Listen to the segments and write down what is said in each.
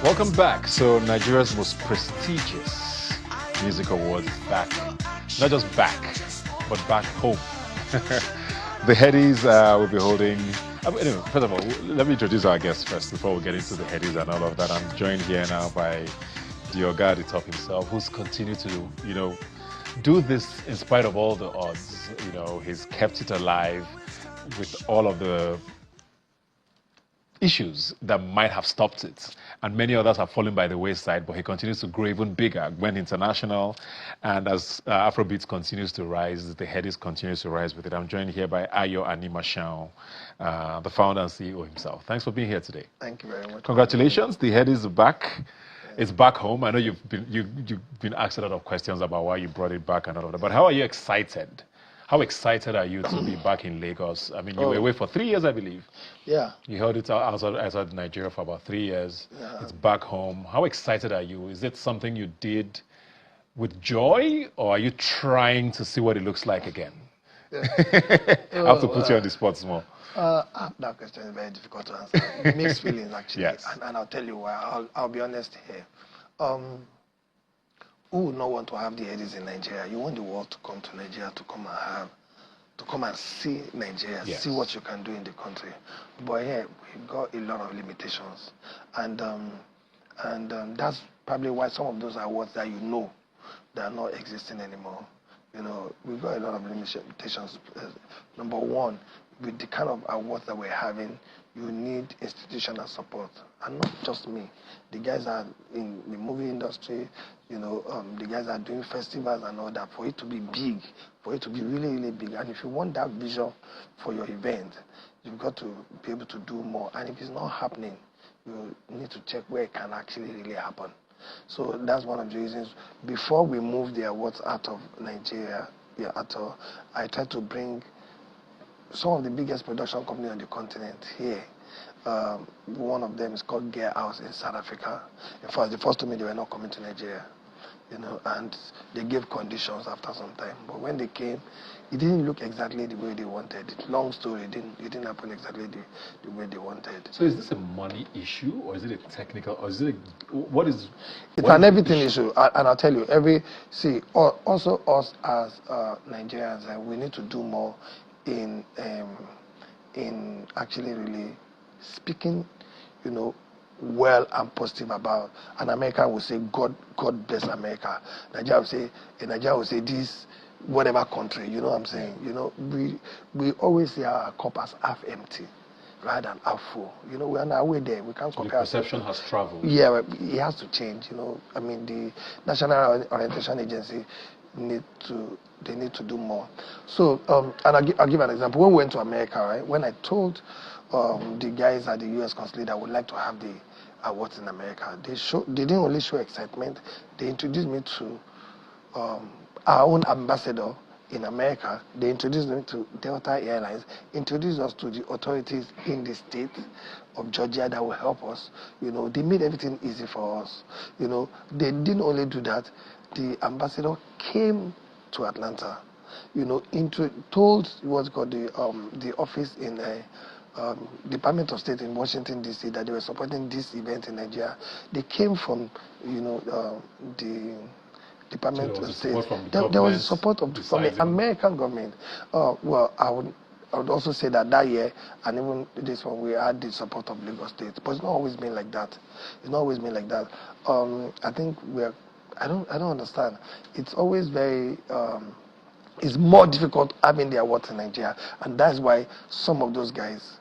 Welcome back. So Nigeria's most prestigious music awards is back. Not just back, but back home. The Headies will be holding... Anyway, first of all, let me introduce our guests first before we get into the Headies and all of that. I'm joined here now by the Oga at the top himself, who's continued to, do this in spite of all the odds. He's kept it alive with all of the issues that might have stopped it, and many others have fallen by the wayside, but he continues to grow even bigger, went international, and as Afrobeats continues to rise, the Headies continues to rise with it. I'm joined here by Animashaun, the founder and CEO himself. Thanks for being here today. Thank you very much. Congratulations, the Headies are back. It's back home. I know you've been asked a lot of questions about why you brought it back and all of that, but how are you excited? How excited are you to be back in Lagos? I mean, you were away for 3 years, I believe. Yeah. You held it outside Nigeria for about 3 years. Yeah. It's back home. How excited are you? Is it something you did with joy, or are you trying to see what it looks like again? Yeah. I have to put you on the spot more. That question is very difficult to answer. Mixed feelings, actually. Yes. And I'll tell you why. I'll be honest here. Who would not want to have the Headies in Nigeria? You want the world to come to Nigeria to come and see Nigeria, yes. See what you can do in the country. But here we've got a lot of limitations, and that's probably why some of those awards that they are not existing anymore. We've got a lot of limitations. Number one, with the kind of awards that we're having, you need institutional support, and not just me. The guys are in the movie industry, the guys are doing festivals and all that. For it to be big, for it to be really, really big, and if you want that vision for your event, you've got to be able to do more. And if it's not happening, you need to check where it can actually really happen. So that's one of the reasons. Before we moved the awards out of Nigeria, I tried to bring some of the biggest production companies on the continent here. One of them is called Gear House in South Africa. In fact, the first told me they were not coming to Nigeria, and they gave conditions after some time. But when they came, it didn't look exactly the way they wanted. Long story, it didn't happen exactly the way they wanted. So is this a money issue, or is it a technical, or is it It's an everything issue, and I'll tell you, also us as Nigerians, we need to do more in actually really speaking, well and positive about. An American will say, God bless America. Nigeria will say this, whatever country, you know what I'm saying? We always see our cup as half empty rather than half full. We're on our way there. We can't compare. The perception has traveled. Yeah, it has to change. I mean, the National Orientation Agency need to do more. So, and I'll give an example. When we went to America, right? When I told the guys at the U.S. consulate I would like to have the awards in America, they didn't only show excitement. They introduced me to our own ambassador in America. They introduced me to Delta Airlines, introduced us to the authorities in the state of Georgia that will help us. They made everything easy for us. They didn't only do that. The ambassador came to Atlanta, told what's called the office in Department of State in Washington, D.C. that they were supporting this event in Nigeria. They came from, the Department of State. There was support from the American government. Well, I would also say that year, and even this one, we had the support of Lagos State. But it's not always been like that. I think I don't understand. It's always very, it's more difficult having the awards in Nigeria, and that's why some of those guys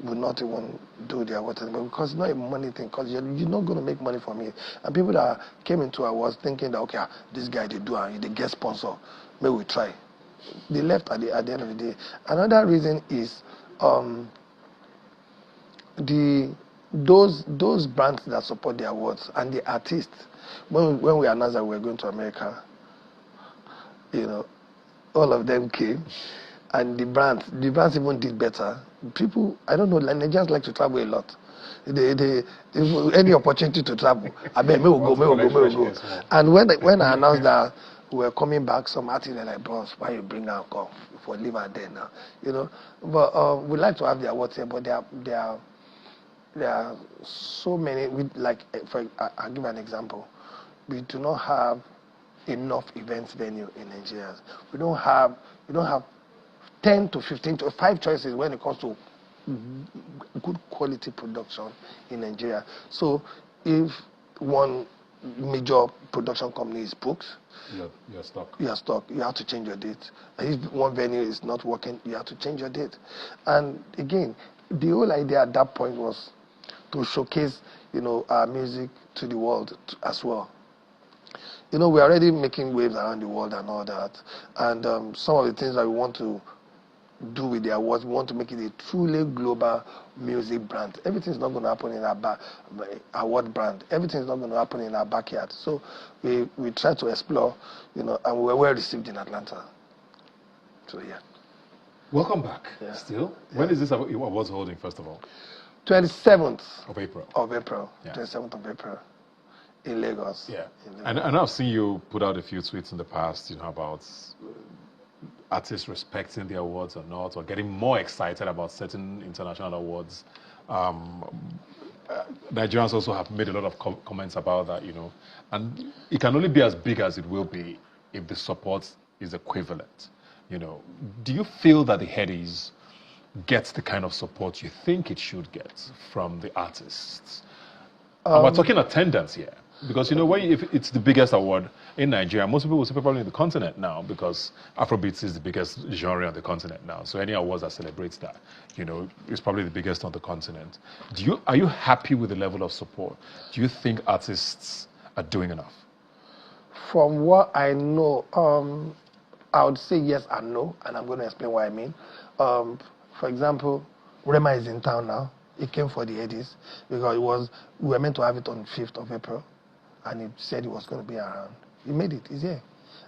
will not even do the awards anymore, because it's not a money thing, because you're not going to make money from it. And people that came into awards thinking that, okay, this guy, they get sponsor, maybe we try. They left at the end of the day. Another reason is those brands that support the awards and the artists. When we announced that we were going to America, all of them came, and the brands even did better. People, I don't know, Nigerians like to travel a lot. Any opportunity to travel, I mean, may we go. And when I announced that we were coming back, some artists were like, "Bros, why you bring our come for leave and then now?" But we like to have the awards here, but they are there are so many. I'll give an example. We do not have enough events venue in Nigeria. We don't have 10 to 15 to 5 choices when it comes to good quality production in Nigeria. So if one major production company is booked, you're stuck. You are stuck. You have to change your date. And if one venue is not working, you have to change your date. And again, the whole idea at that point was to showcase, our music to the world as well. We're already making waves around the world and all that. And some of the things that we want to do with the awards, we want to make it a truly global music brand. Everything's not going to happen in our award brand. Everything's not going to happen in our backyard. So we try to explore, and we were well received in Atlanta. So yeah. Welcome back. Yeah. Still, Yeah. when is this awards holding? First of all, 27th of April. Of April. Yeah. 27th of April. In Lagos. Yeah. In Lagos. And I've seen you put out a few tweets in the past, about artists respecting the awards or not, or getting more excited about certain international awards. Nigerians also have made a lot of comments about that, and it can only be as big as it will be if the support is equivalent. Do you feel that the Headies gets the kind of support you think it should get from the artists? And we're talking attendance here. Because, if it's the biggest award in Nigeria, most people will say probably in the continent now, because Afrobeats is the biggest genre on the continent now. So any awards that celebrates that, is probably the biggest on the continent. Are you happy with the level of support? Do you think artists are doing enough? From what I know, I would say yes and no, and I'm going to explain what I mean. For example, Rema is in town now. He came for the Headies because we were meant to have it on 5th of April. And he said he was going to be around. He made it. He's here.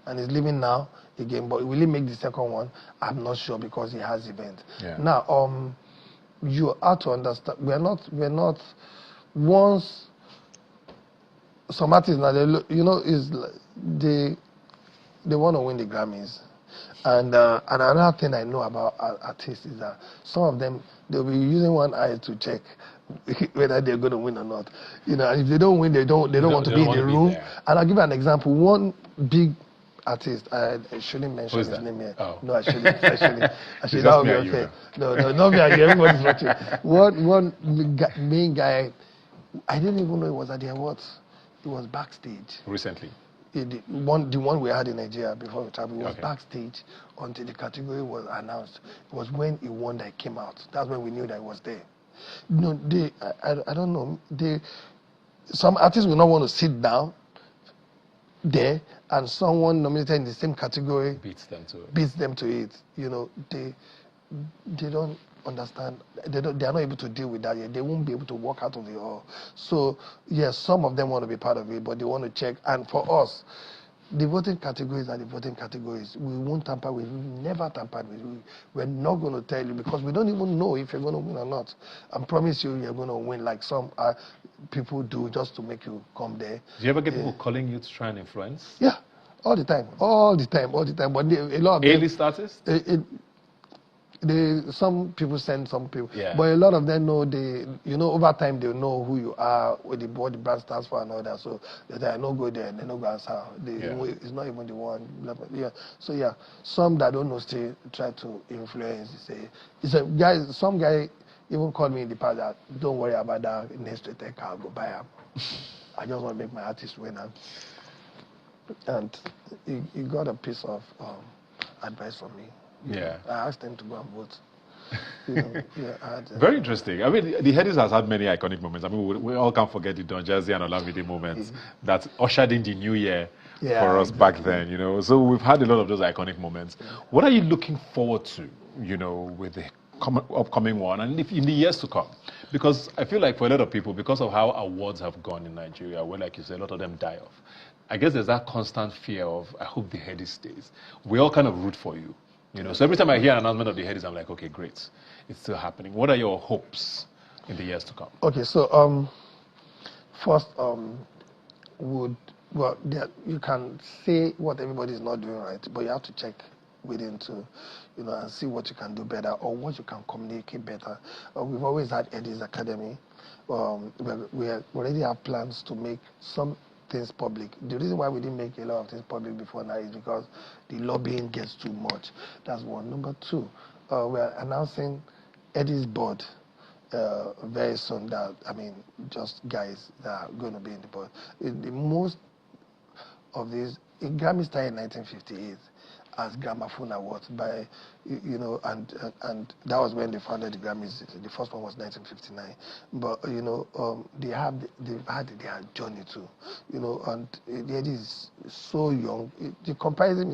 And he's leaving now again. But will he make the second one? I'm not sure because he has events. Yeah. Now, you have to understand, we're not, once some artists now, they want to win the Grammys. And another thing I know about artists is that some of them, they'll be using one eye to check whether they're going to win or not. And if they don't win, they don't want to be in the room. And I'll give you an example. One big artist, I shouldn't mention his name here. Oh. No, I shouldn't. That would be okay. No, not me and you. Everybody's watching. One main guy, I didn't even know it was at the awards. It was backstage. Recently? The one we had in Nigeria before we traveled was backstage until the category was announced. It was when he won that it came out. That's when we knew that it was there. I don't know. Some artists will not want to sit down there, and someone nominated in the same category beats them to it. They don't understand. They are not able to deal with that yet. They won't be able to walk out of the hall. So yes, some of them want to be part of it, but they want to check. And for us, the voting categories are the voting categories. We won't tamper with. We never tampered with. We're not going to tell you because we don't even know if you're going to win or not. I promise you, you're going to win like some people do just to make you come there. Do you ever get people calling you to try and influence? Yeah, all the time. But a lot of A-list artists? Some people send some people, yeah. But a lot of them know over time they know who you are, what the brand stands for and all that. So they no go there, they no go answer. It's not even the one. Yeah. So yeah, some that don't know still try to influence. Some guy even called me in the past that don't worry about that. Next week I'll go buy him. I just want to make my artist win, and he got a piece of advice from me. Yeah. I asked them to go and vote. Very interesting. I mean, the Headies has had many iconic moments. I mean, we all can't forget the Don Jazzy and Olamide moments that ushered in the new year for us back then, So we've had a lot of those iconic moments. Yeah. What are you looking forward to, with the upcoming one and in the years to come? Because I feel like for a lot of people, because of how awards have gone in Nigeria, where, like you said, a lot of them die off, I guess there's that constant fear of, I hope the Headies stays. We all kind of root for you. So every time I hear an announcement of the Headies, I'm like, okay, great. It's still happening. What are your hopes in the years to come? Okay, so first, you can say what everybody is not doing right, but you have to check within to, and see what you can do better or what you can communicate better. We've always had Headies Academy. we already have plans to make some things public. The reason why we didn't make a lot of things public before now is because the lobbying gets too much. That's one. Number two, we are announcing Headies board very soon. That, I mean, just guys that are going to be in the board. The most of these, Grammy started in 1958 as Gramophone Awards by, you know, and that was when they founded the Grammys. The first one was 1959. But, you know, they've had their journey too, you know, and the Headies is so young. The comparison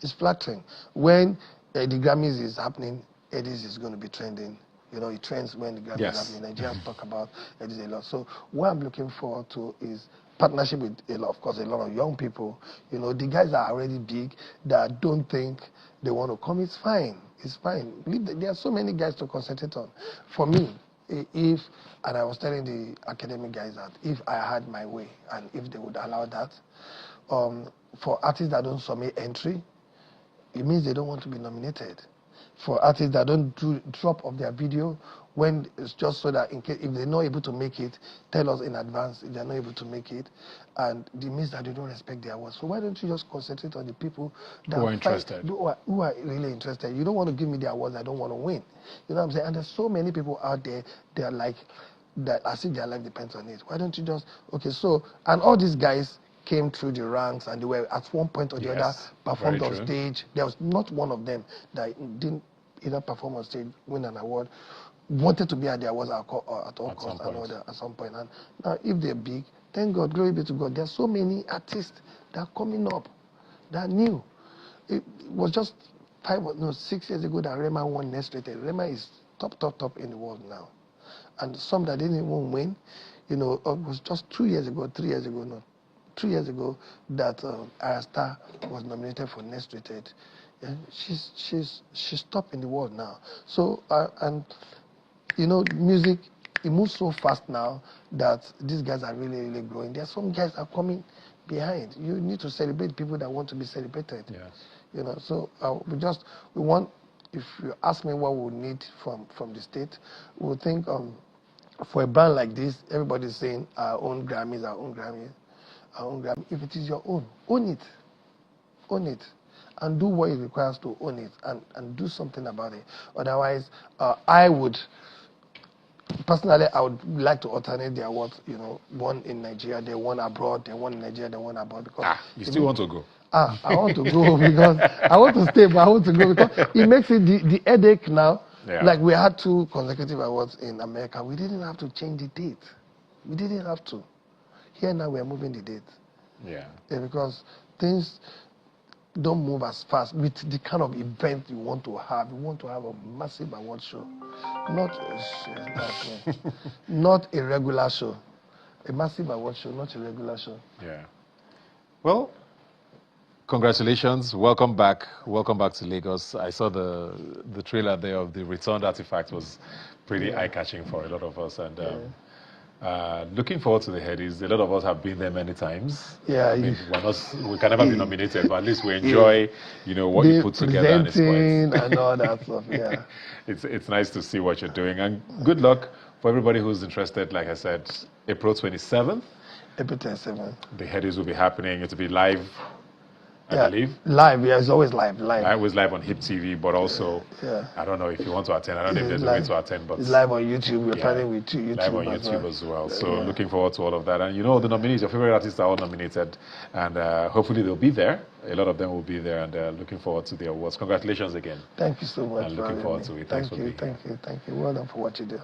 is flattering. When the Grammys is happening, Headies is going to be trending. You know, it trends when the Grammys is happening. Nigerians talk about Headies a lot. So what I'm looking forward to is partnership with of course, a lot of young people. You know, the guys are already big that don't think they want to come. It's fine. It's fine. There are so many guys to concentrate on. For me, and I was telling the academic guys that if I had my way and if they would allow that, for artists that don't submit entry, it means they don't want to be nominated. For artists that don't do drop of their video, when it's just so that in case if they're not able to make it, tell us in advance if they're not able to make it, and it means that they don't respect their awards. So why don't you just concentrate on the people that who are interested, who are really interested? You don't want to give me the awards I don't want to win. You know what I'm saying? And there's so many people out there that are like that as if their life depends on it. Why don't you just so and all these guys came through the ranks and they were at one point or the other performed on stage. There was not one of them that didn't either perform on stage, win an award, wanted to be at the awards at all costs and all that at some point. And now if they're big, thank God, glory be to God. There are so many artists that are coming up that are new. It was just 6 years ago that Rema won Next Rated. Rema is top in the world now. And some that didn't even win, you know, it was just 3 years ago that Arasta was nominated for Next Rated. And she's top in the world now. So and you know, music, it moves so fast now that these guys are really growing. There are some guys that are coming behind. You need to celebrate people that want to be celebrated. Yes. You know, so we want. If you ask me what we need from the state, we think for a band like this, everybody's saying our own Grammys, our own Grammys. If it is your own, own it, and do what it requires to own it, and do something about it. Otherwise, I would like to alternate the awards. You know, one in Nigeria, then one abroad, then one in Nigeria, then one abroad. Because you still want to go? I want to go because I want to stay, but I want to go because it makes it the headache now. Yeah. Like we had 2 consecutive awards in America, we didn't have to change the date. We didn't have to. Here now we are moving the date. Yeah, because things don't move as fast with the kind of event you want to have. You want to have a massive award show, not a regular show. A massive award show, not a regular show. Yeah. Well, congratulations. Welcome back. Welcome back to Lagos. I saw the trailer there of the Returned Artifact was pretty eye-catching for a lot of us. And looking forward to the Headies. A lot of us have been there many times. Yeah, I mean, we can never be nominated, but at least we enjoy, you know, what you put together and it's and all that stuff. Yeah, it's nice to see what you're doing, and good luck for everybody who's interested. Like I said, April 27th. April 27th. The Headies will be happening. It will be live. I believe. Live, yeah, it's always live. I was live on HIP TV, but also, I don't know if you want to attend. I don't know if there's a way to attend, but it's live on YouTube. We're planning with YouTube. Live on YouTube as well. So looking forward to all of that. And you know, the nominees, your favorite artists are all nominated, and hopefully they'll be there. A lot of them will be there, and looking forward to the awards. Congratulations again. Thank you so much. And looking forward to it. Thanks for being here. Thank you. Well done for what you do.